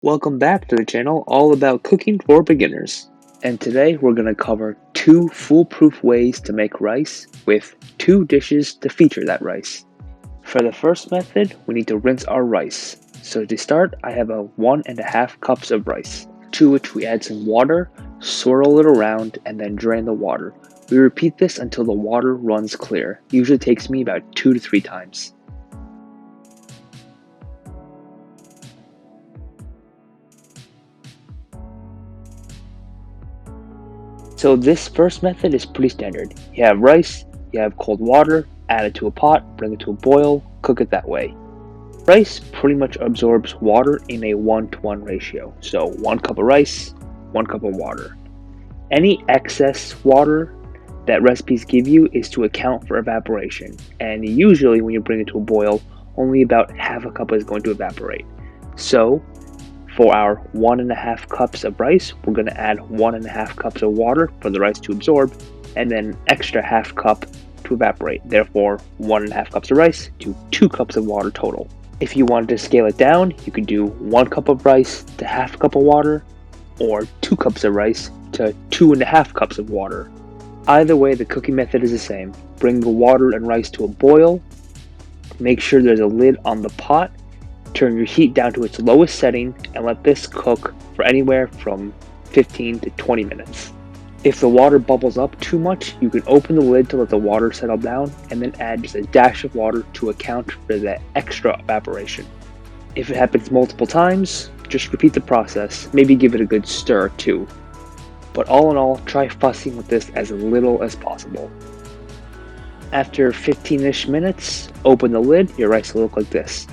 Welcome back to the channel all about cooking for beginners. And today we're going to cover 2 foolproof ways to make rice with 2 dishes to feature that rice. For the first method, we need to rinse our rice. So to start, I have 1.5 cups of rice, to which we add some water, swirl it around, and then drain the water. We repeat this until the water runs clear. Usually takes me about 2 to 3 times. So this first method is pretty standard. You have rice, you have cold water, add it to a pot, bring it to a boil, cook it that way. Rice pretty much absorbs water in a 1-to-1 ratio. So 1 cup of rice, 1 cup of water. Any excess water that recipes give you is to account for evaporation. And usually when you bring it to a boil, only about half a cup is going to evaporate. So for our 1.5 cups of rice, we're going to add 1.5 cups of water for the rice to absorb, and then extra half cup to evaporate. Therefore, 1.5 cups of rice to 2 cups of water total. If you wanted to scale it down, you could do 1 cup of rice to half cup of water, or 2 cups of rice to 2.5 cups of water. Either way, the cooking method is the same. Bring the water and rice to a boil. Make sure there's a lid on the pot. Turn your heat down to its lowest setting and let this cook for anywhere from 15 to 20 minutes. If the water bubbles up too much, you can open the lid to let the water settle down and then add just a dash of water to account for that extra evaporation. If it happens multiple times, just repeat the process, maybe give it a good stir too. But all in all, try fussing with this as little as possible. After 15-ish minutes, open the lid, your rice will look like this.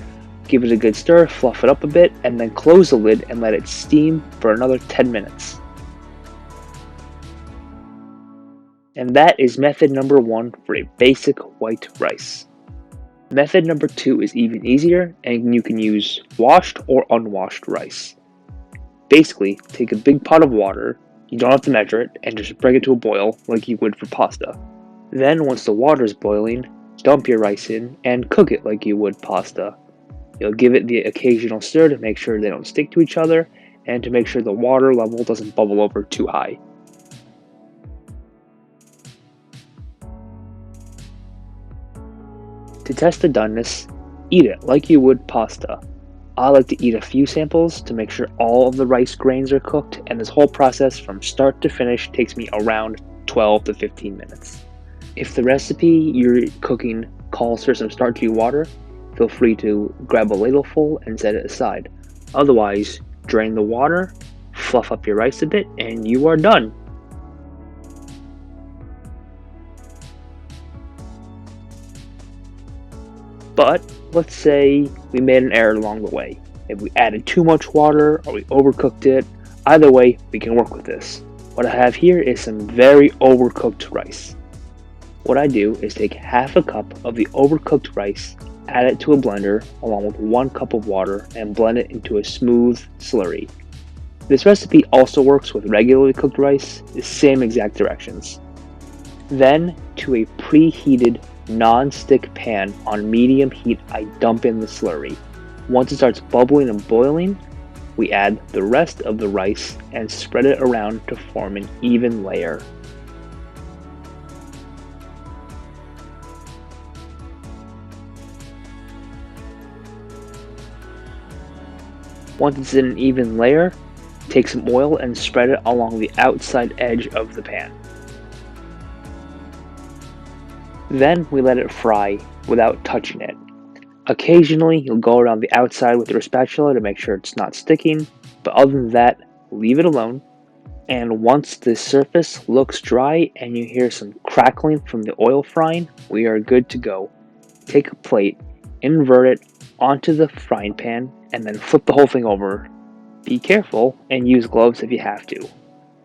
Give it a good stir, fluff it up a bit, and then close the lid and let it steam for another 10 minutes. And that is method number 1 for a basic white rice. Method number 2 is even easier, and you can use washed or unwashed rice. Basically, take a big pot of water, you don't have to measure it, and just bring it to a boil like you would for pasta. Then once the water is boiling, dump your rice in and cook it like you would pasta. You'll give it the occasional stir to make sure they don't stick to each other and to make sure the water level doesn't bubble over too high. To test the doneness, eat it like you would pasta. I like to eat a few samples to make sure all of the rice grains are cooked, and this whole process from start to finish takes me around 12 to 15 minutes. If the recipe you're cooking calls for some starchy water, feel free to grab a ladleful and set it aside. Otherwise, drain the water, fluff up your rice a bit, and you are done. But let's say we made an error along the way. If we added too much water or we overcooked it, either way, we can work with this. What I have here is some very overcooked rice. What I do is take half a cup of the overcooked rice, add it to a blender along with 1 cup of water and blend it into a smooth slurry. This recipe also works with regularly cooked rice, the same exact directions. Then, to a preheated non-stick pan on medium heat, I dump in the slurry. Once it starts bubbling and boiling, we add the rest of the rice and spread it around to form an even layer. Once it's in an even layer, take some oil and spread it along the outside edge of the pan. Then we let it fry without touching it. Occasionally, you'll go around the outside with your spatula to make sure it's not sticking, but other than that, leave it alone. And once the surface looks dry and you hear some crackling from the oil frying, we are good to go. Take a plate, invert it onto the frying pan, and then flip the whole thing over. Be careful and use gloves if you have to.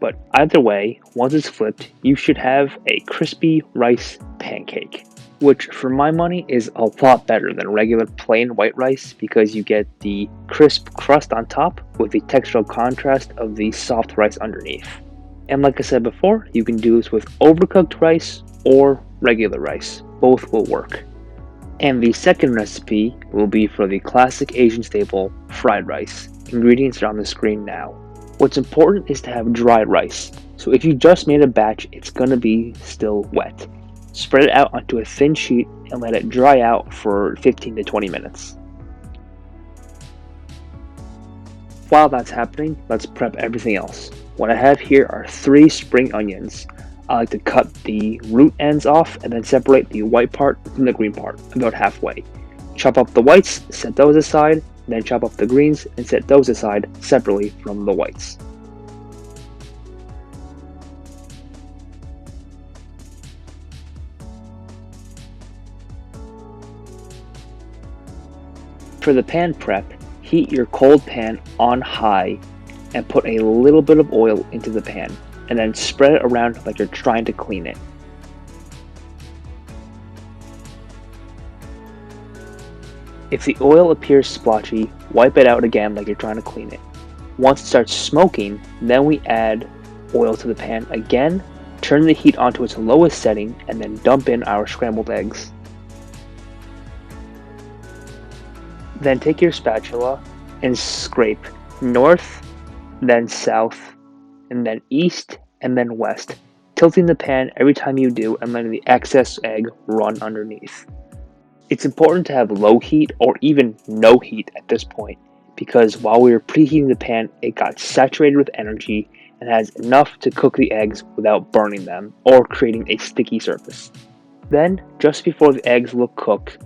But either way, once it's flipped, you should have a crispy rice pancake, which for my money is a lot better than regular plain white rice because you get the crisp crust on top with the textural contrast of the soft rice underneath. And like I said before, you can do this with overcooked rice or regular rice. Both will work. And the second recipe will be for the classic Asian staple, fried rice. ingredients are on the screen now. What's important is to have dry rice. So if you just made a batch, it's going to be still wet. Spread it out onto a thin sheet and let it dry out for 15 to 20 minutes. While that's happening, let's prep everything else. What I have here are 3 spring onions. I like to cut the root ends off and then separate the white part from the green part, about halfway. Chop up the whites, set those aside, then chop up the greens and set those aside separately from the whites. For the pan prep, heat your cold pan on high and put a little bit of oil into the pan, and then spread it around like you're trying to clean it. If the oil appears splotchy, wipe it out again like you're trying to clean it. Once it starts smoking, then we add oil to the pan again, turn the heat onto its lowest setting, and then dump in our scrambled eggs. Then take your spatula and scrape north, then south, and then east, and then west, tilting the pan every time you do and letting the excess egg run underneath. It's important to have low heat or even no heat at this point, because while we were preheating the pan, it got saturated with energy and has enough to cook the eggs without burning them or creating a sticky surface. Then, just before the eggs look cooked,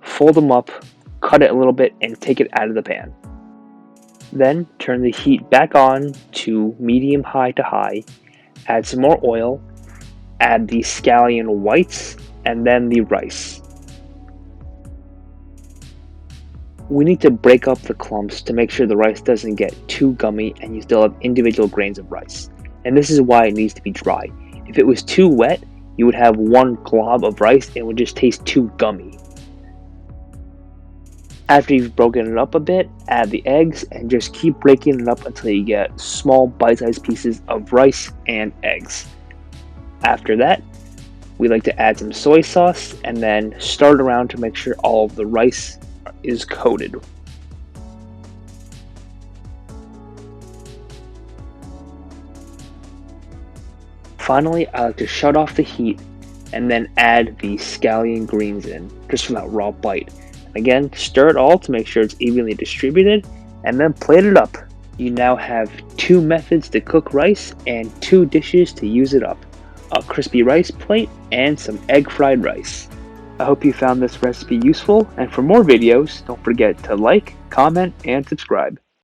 fold them up, cut it a little bit, and take it out of the pan. Then turn the heat back on to medium-high to high, add some more oil, add the scallion whites, and then the rice. We need to break up the clumps to make sure the rice doesn't get too gummy and you still have individual grains of rice. And this is why it needs to be dry. If it was too wet, you would have one glob of rice and it would just taste too gummy. After you've broken it up a bit, add the eggs and just keep breaking it up until you get small bite-sized pieces of rice and eggs. After that, we like to add some soy sauce and then stir it around to make sure all of the rice is coated. Finally, I like to shut off the heat and then add the scallion greens in, just for that raw bite. Again, stir it all to make sure it's evenly distributed, and then plate it up. You now have 2 methods to cook rice and 2 dishes to use it up: a crispy rice plate and some egg fried rice. I hope you found this recipe useful, and for more videos, don't forget to like, comment, and subscribe.